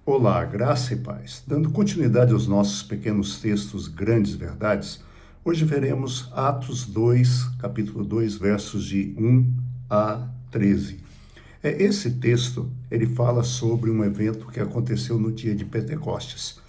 Olá, graça e paz. Dando continuidade aos nossos pequenos textos Grandes Verdades, hoje veremos Atos 2, capítulo 2, versos de 1 a 13. Esse texto, ele fala sobre um evento que aconteceu no dia de Pentecostes.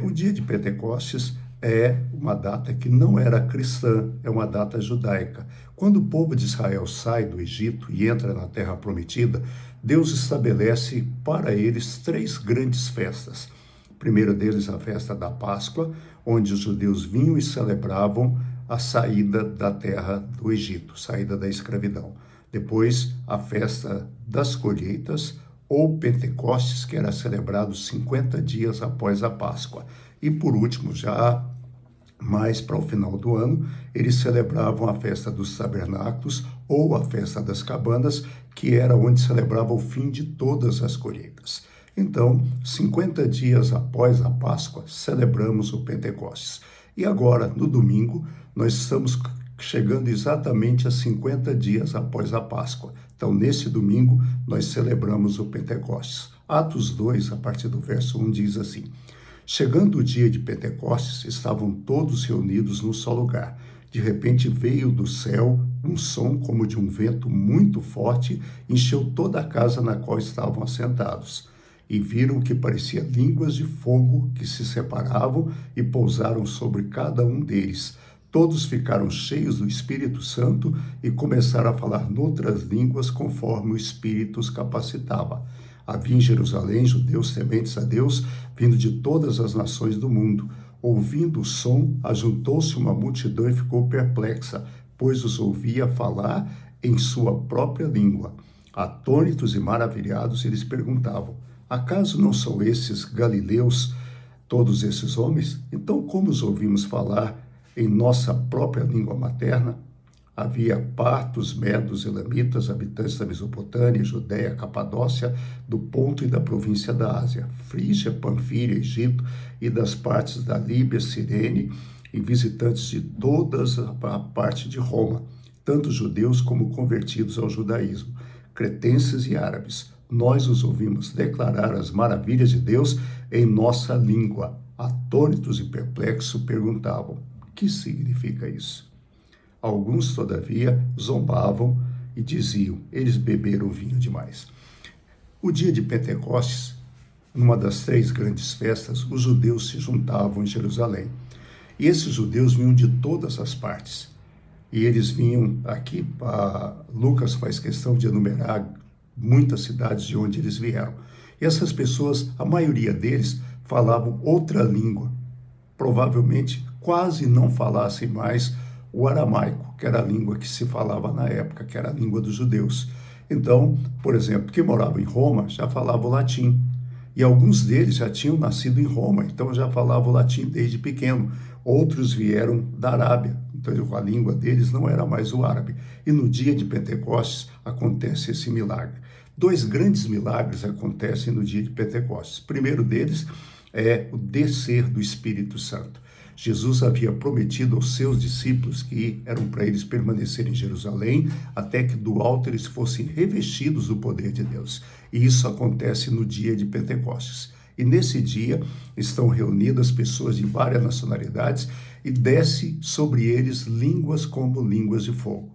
O dia de Pentecostes é uma data que não era cristã, é uma data judaica. Quando o povo de Israel sai do Egito e entra na Terra Prometida, Deus estabelece para eles três grandes festas. O primeiro deles, a festa da Páscoa, onde os judeus vinham e celebravam a saída da terra do Egito, saída da escravidão. Depois, a festa das colheitas, ou Pentecostes, que era celebrado 50 dias após a Páscoa. E por último, já mais para o final do ano, eles celebravam a festa dos tabernáculos ou a festa das cabanas, que era onde celebrava o fim de todas as colheitas. Então, 50 dias após a Páscoa, celebramos o Pentecostes. E agora, no domingo, nós estamos chegando exatamente a 50 dias após a Páscoa. Então, nesse domingo, nós celebramos o Pentecostes. Atos 2, a partir do verso 1, diz assim: Chegando o dia de Pentecostes, estavam todos reunidos num só lugar. De repente veio do céu um som como de um vento muito forte, encheu toda a casa na qual estavam assentados. E viram que parecia línguas de fogo que se separavam e pousaram sobre cada um deles. Todos ficaram cheios do Espírito Santo e começaram a falar noutras línguas conforme o Espírito os capacitava. Havia em Jerusalém judeus tementes a Deus, vindo de todas as nações do mundo. Ouvindo o som, ajuntou-se uma multidão e ficou perplexa, pois os ouvia falar em sua própria língua. Atônitos e maravilhados, eles perguntavam: acaso não são esses galileus, todos esses homens? Então, como os ouvimos falar em nossa própria língua materna? Havia partos, medos, elamitas, habitantes da Mesopotâmia, Judéia, Capadócia, do Ponto e da província da Ásia, Frígia, Panfília, Egito e das partes da Líbia, Cirene, e visitantes de toda a parte de Roma, tanto judeus como convertidos ao judaísmo, cretenses e árabes. Nós os ouvimos declarar as maravilhas de Deus em nossa língua. Atônitos e perplexos perguntavam: o que significa isso? Alguns, todavia, zombavam e diziam: eles beberam vinho demais. O dia de Pentecostes, numa das três grandes festas, os judeus se juntavam em Jerusalém. E esses judeus vinham de todas as partes. E eles vinham aqui, Lucas faz questão de enumerar muitas cidades de onde eles vieram. E essas pessoas, a maioria deles, falavam outra língua. Provavelmente quase não falassem mais o aramaico, que era a língua que se falava na época, que era a língua dos judeus. Então, por exemplo, quem morava em Roma já falava o latim. E alguns deles já tinham nascido em Roma, então já falavam o latim desde pequeno. Outros vieram da Arábia, então a língua deles não era mais o árabe. E no dia de Pentecostes acontece esse milagre. Dois grandes milagres acontecem no dia de Pentecostes. O primeiro deles é o descer do Espírito Santo. Jesus havia prometido aos seus discípulos que eram para eles permanecerem em Jerusalém até que do alto eles fossem revestidos do poder de Deus. E isso acontece no dia de Pentecostes. E nesse dia estão reunidas pessoas de várias nacionalidades e desce sobre eles línguas como línguas de fogo.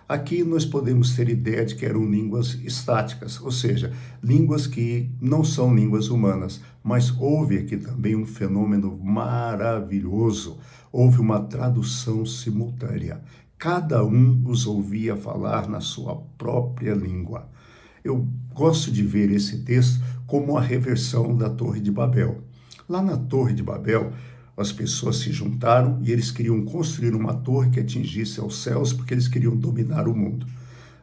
Aqui nós podemos ter ideia de que eram línguas estáticas, ou seja, línguas que não são línguas humanas, mas houve aqui também um fenômeno maravilhoso, houve uma tradução simultânea. Cada um os ouvia falar na sua própria língua. Eu gosto de ver esse texto como a reversão da Torre de Babel. Lá na Torre de Babel, as pessoas se juntaram e eles queriam construir uma torre que atingisse aos céus porque eles queriam dominar o mundo.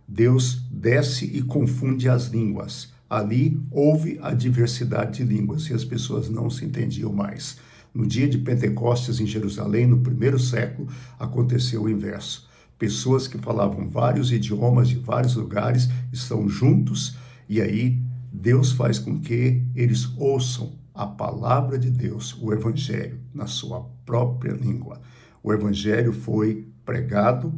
Deus desce e confunde as línguas. Ali houve a diversidade de línguas e as pessoas não se entendiam mais. No dia de Pentecostes em Jerusalém, no primeiro século, aconteceu o inverso. Pessoas que falavam vários idiomas de vários lugares estão juntos e aí Deus faz com que eles ouçam a palavra de Deus, o Evangelho, na sua própria língua. O Evangelho foi pregado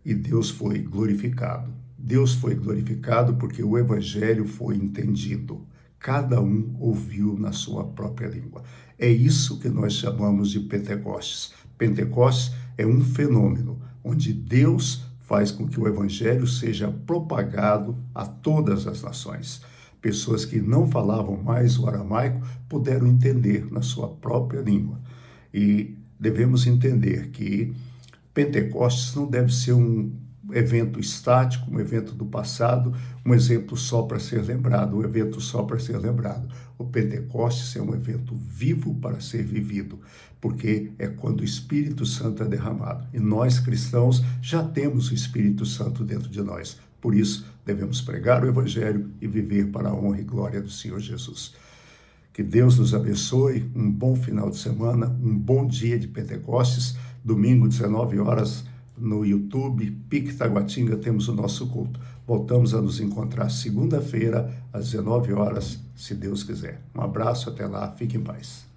e Deus foi glorificado. Deus foi glorificado porque o Evangelho foi entendido. cada um ouviu na sua própria língua. É isso que nós chamamos de Pentecostes. Pentecostes é um fenômeno onde Deus faz com que o evangelho seja propagado a todas as nações. Pessoas que não falavam mais o aramaico puderam entender na sua própria língua. E devemos entender que Pentecostes não deve ser um evento estático, um evento do passado, um exemplo só para ser lembrado, um evento só para ser lembrado. O Pentecostes é um evento vivo para ser vivido, porque é quando o Espírito Santo é derramado. E nós, cristãos, já temos o Espírito Santo dentro de nós. Por isso, devemos pregar o Evangelho e viver para a honra e glória do Senhor Jesus. Que Deus nos abençoe, um bom final de semana, um bom dia de Pentecostes, domingo, 19 horas, no YouTube, PIC Taguatinga, temos o nosso culto. Voltamos a nos encontrar segunda-feira, às 19 horas, se Deus quiser. Um abraço, até lá, fique em paz.